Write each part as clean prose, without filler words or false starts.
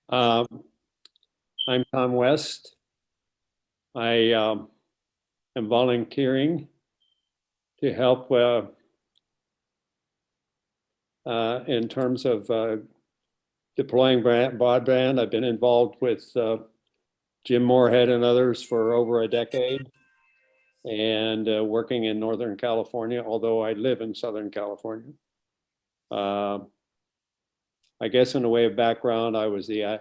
Um, I'm Tom West. I am volunteering to help in terms of deploying broadband. I've been involved with Jim Moorhead and others for over a decade, and working in Northern California, although I live in Southern California. I guess in a way of background, I was the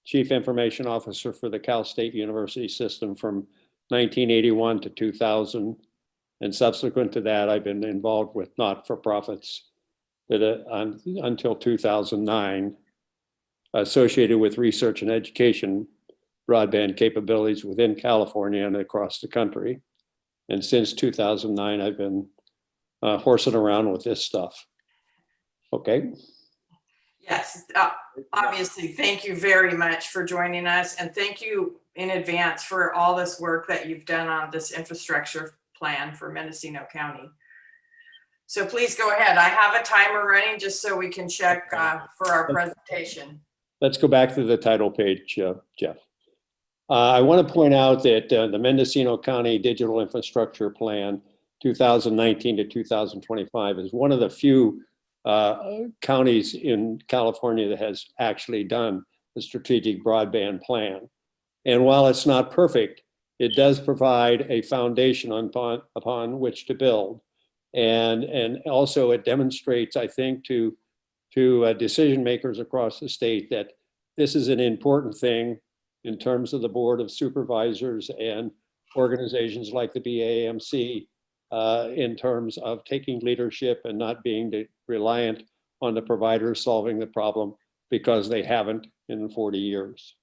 Chief Information Officer for the Cal State University system from 1981 to 2000. And subsequent to that, I've been involved with not-for-profits until 2009, associated with research and education broadband capabilities within California and across the country. And since 2009, I've been horsing around with this stuff. Okay. Yes, obviously, thank you very much for joining us, and thank you in advance for all this work that you've done on this infrastructure plan for Mendocino County. So please go ahead. I have a timer running just so we can check for our presentation. Let's go back to the title page, Jeff. I want to point out that the Mendocino County Digital Infrastructure Plan 2019 to 2025 is one of the few counties in California that has actually done the strategic broadband plan. And while it's not perfect, it does provide a foundation upon which to build. And also it demonstrates, I think, to decision makers across the state that this is an important thing in terms of the Board of Supervisors and organizations like the BAMC in terms of taking leadership and not being reliant on the providers solving the problem because they haven't in 40 years.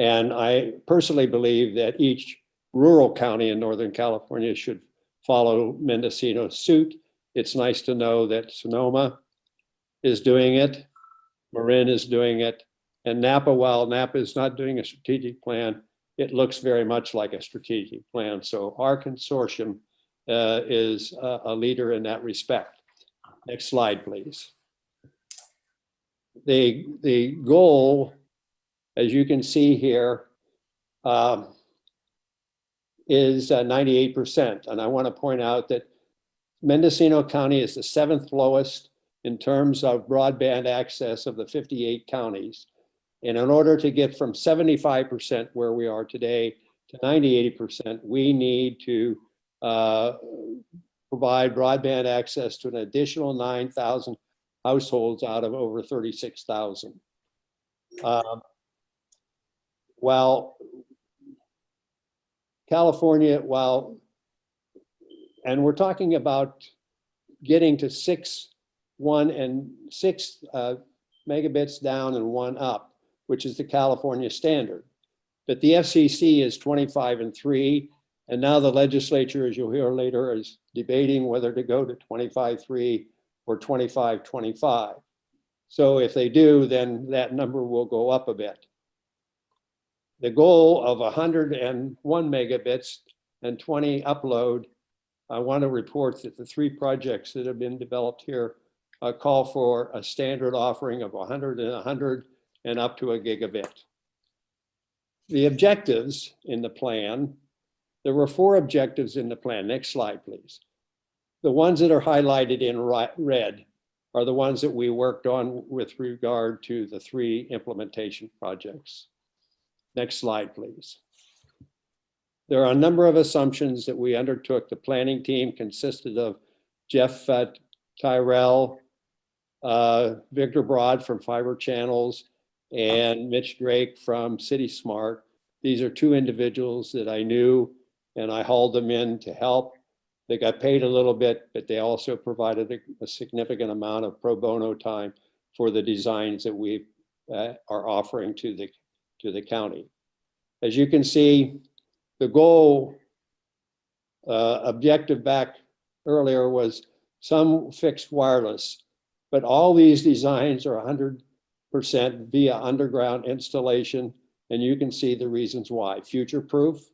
And I personally believe that each rural county in Northern California should follow Mendocino's suit. It's nice to know that Sonoma is doing it, Marin is doing it, and Napa, while Napa is not doing a strategic plan, it looks very much like a strategic plan. So our consortium is a leader in that respect. Next slide, please. The goal, as you can see here, is 98%. And I want to point out that Mendocino County is the 7th lowest in terms of broadband access of the 58 counties. And in order to get from 75% where we are today to 98%, we need to provide broadband access to an additional 9,000 households out of over 36,000. While California, and we're talking about getting to 6 megabits down and 1 up, which is the California standard. But the FCC is 25 and 3, and now the legislature, as you'll hear later, is debating whether to go to 25.3 or 25.25. So if they do, then that number will go up a bit. The goal of 101 megabits and 20 upload, I want to report that the 3 projects that have been developed here call for a standard offering of 100 and 100 and up to a gigabit. The objectives in the plan, there were 4 objectives in the plan. Next slide, please. The ones that are highlighted in red are the ones that we worked on with regard to the 3 implementation projects. Next slide, please. There are a number of assumptions that we undertook. The planning team consisted of Jeff Tyrell, Victor Broad from Fiber Channels, and Mitch Drake from City Smart. These are 2 individuals that I knew, and I hauled them in to help. They got paid a little bit, but they also provided a significant amount of pro bono time for the designs that we are offering to the county. As you can see, the goal objective back earlier was some fixed wireless, but all these designs are 100% via underground installation, and you can see the reasons why. Future-proof,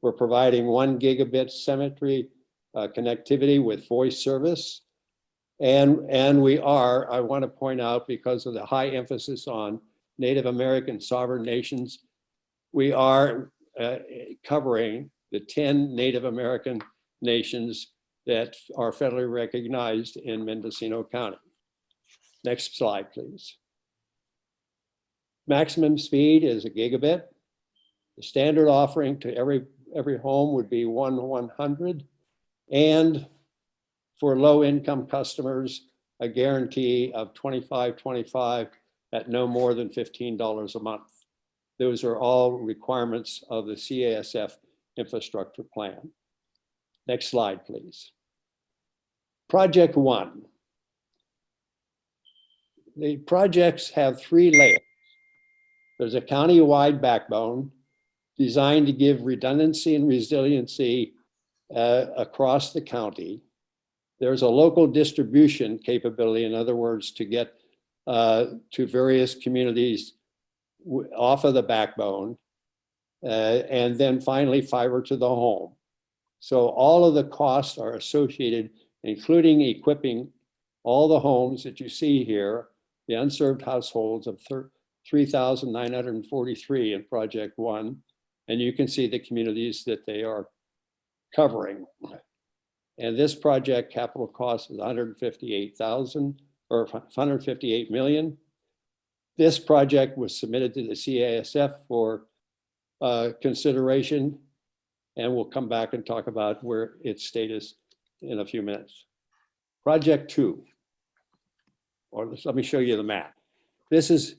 we're providing 1 gigabit symmetry connectivity with voice service, and we are, I want to point out, because of the high emphasis on Native American sovereign nations. We are covering the 10 Native American nations that are federally recognized in Mendocino County. Next slide, please. Maximum speed is a gigabit. The standard offering to every home would be 1/100. And for low income customers, a guarantee of 25/25 at no more than $15 a month. Those are all requirements of the CASF infrastructure plan. Next slide, please. Project 1. The projects have 3 layers. There's a county-wide backbone designed to give redundancy and resiliency across the county. There's a local distribution capability, in other words, to get to various communities off of the backbone. And then finally, fiber to the home. So all of the costs are associated, including equipping all the homes that you see here, the unserved households of 3,943 in Project 1. And you can see the communities that they are covering. And this project capital cost is 158,000 or 158 million. This project was submitted to the CASF for consideration, and we'll come back and talk about where its status in a few minutes. Project 2, or let me show you the map. This is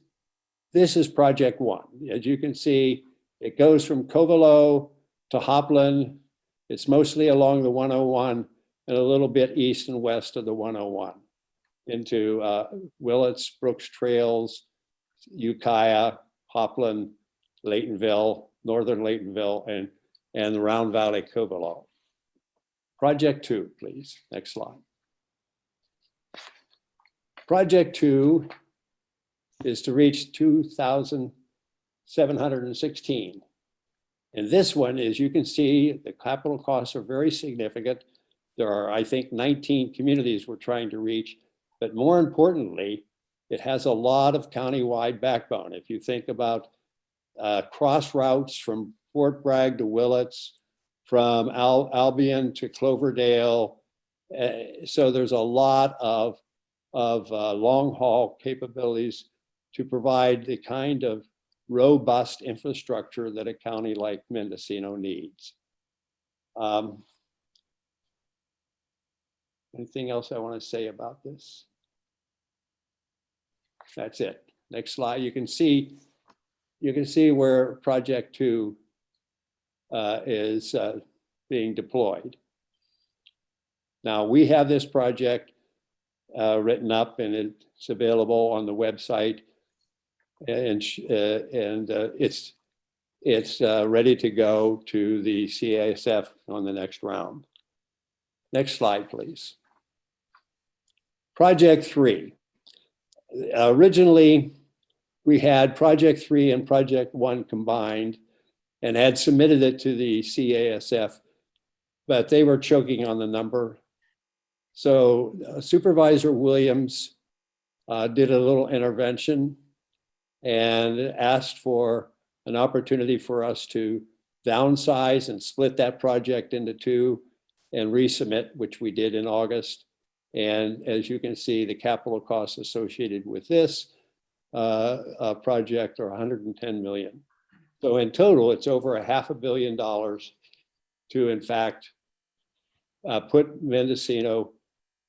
Project 1. As you can see, it goes from Covelo to Hopland. It's mostly along the 101 and a little bit east and west of the 101 into Willits, Brooks Trails, Ukiah, Hopland, Laytonville, northern Laytonville, and the Round Valley Covelo. Project 2, please. Next slide. Project 2 is to reach 2,716. And this one, as you can see, the capital costs are very significant. There are, I think, 19 communities we're trying to reach, but more importantly, it has a lot of county-wide backbone. If you think about cross routes from Fort Bragg to Willits, from Albion to Cloverdale. So there's a lot of long haul capabilities to provide the kind of robust infrastructure that a county like Mendocino needs. Anything else I want to say about this? That's it. Next slide. You can see where Project 2 is being deployed. Now we have this project written up and it's available on the website, and it's ready to go to the CASF on the next round. Next slide, please. Project 3. Originally, we had Project 3 and Project 1 combined and had submitted it to the CASF, but they were choking on the number. So Supervisor Williams did a little intervention and asked for an opportunity for us to downsize and split that project into 2 and resubmit, which we did in August. And as you can see, the capital costs associated with this project are 110 million. So in total, it's over $500 million to, in fact, put Mendocino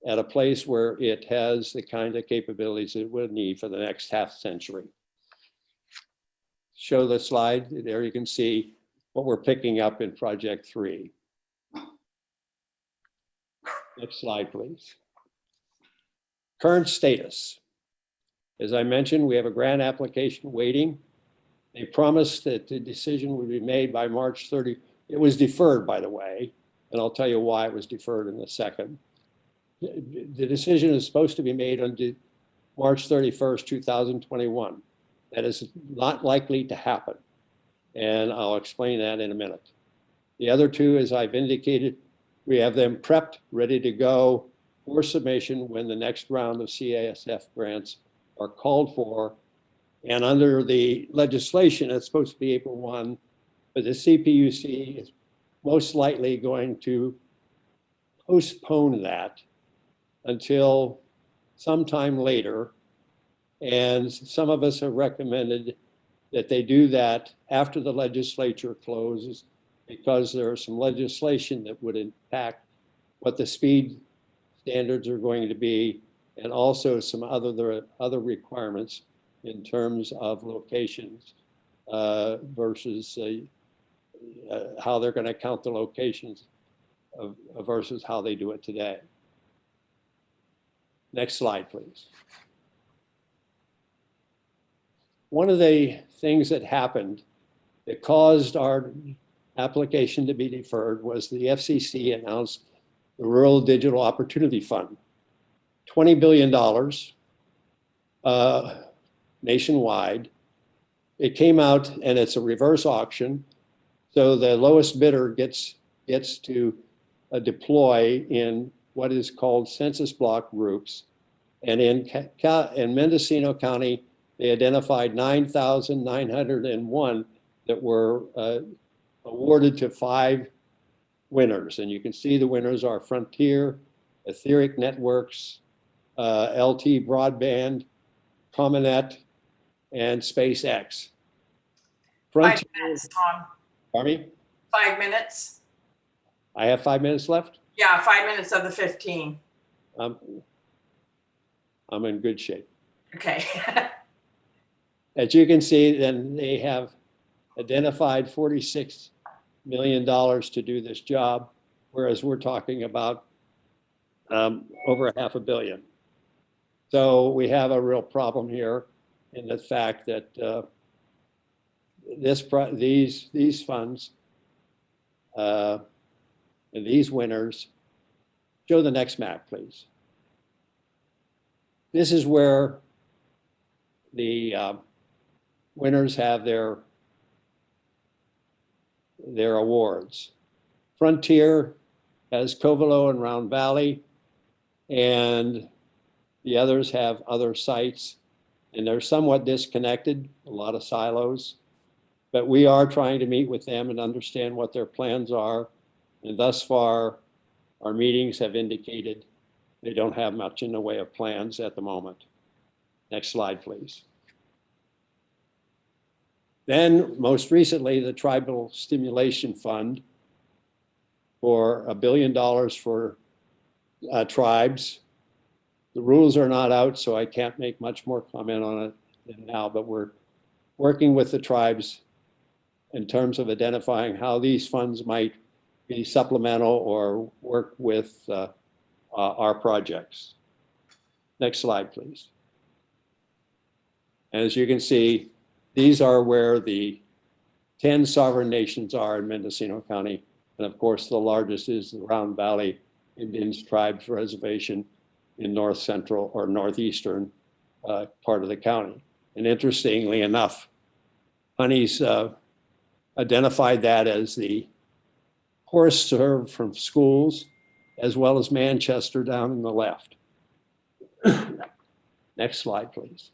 at a place where it has the kind of capabilities it would need for the next half century. Show the slide. There you can see what we're picking up in Project 3. Next slide, please. Current status. As I mentioned, we have a grant application waiting. They promised that the decision would be made by March 30. It was deferred, by the way, and I'll tell you why it was deferred in a second. The decision is supposed to be made on March 31st, 2021. That is not likely to happen, and I'll explain that in a minute. The other 2, as I've indicated, we have them prepped, ready to go for submission when the next round of CASF grants are called for And under the legislation, it's supposed to be April 1, but the CPUC is most likely going to postpone that until sometime later. And some of us have recommended that they do that after the legislature closes, because there is some legislation that would impact what the speed standards are going to be, and also some other requirements in terms of locations versus how they're going to count the locations versus how they do it today. Next slide, please. One of the things that happened that caused our application to be deferred was the FCC announced the Rural Digital Opportunity Fund, $20 billion nationwide. It came out and it's a reverse auction. So the lowest bidder gets to deploy in what is called census block groups. And in Mendocino County, they identified 9,901 that were awarded to 5 winners. And you can see the winners are Frontier, Etheric Networks, LT Broadband, Commonet, and SpaceX. 5 minutes, Tom. Pardon me? 5 minutes. I have 5 minutes left? Yeah, 5 minutes of the 15. I'm in good shape. Okay. As you can see, then they have identified $46 million to do this job, whereas we're talking about over $500 million. So we have a real problem here in the fact that these funds and these winners, show the next map, please. This is where the winners have their awards. Frontier has Covelo and Round Valley, and the others have other sites, and they're somewhat disconnected, a lot of silos, but we are trying to meet with them and understand what their plans are. And thus far, our meetings have indicated they don't have much in the way of plans at the moment. Next slide, please. Then, most recently, the Tribal Stimulation Fund for $1 billion for tribes. The rules are not out, so I can't make much more comment on it now, but we're working with the tribes in terms of identifying how these funds might be supplemental or work with our projects. Next slide, please. And as you can see, these are where the 10 sovereign nations are in Mendocino County. And of course, the largest is the Round Valley Indian Tribes Reservation in north central or northeastern part of the county. And interestingly enough, Honey's identified that as the poorest served from schools, as well as Manchester down in the left. Next slide, please.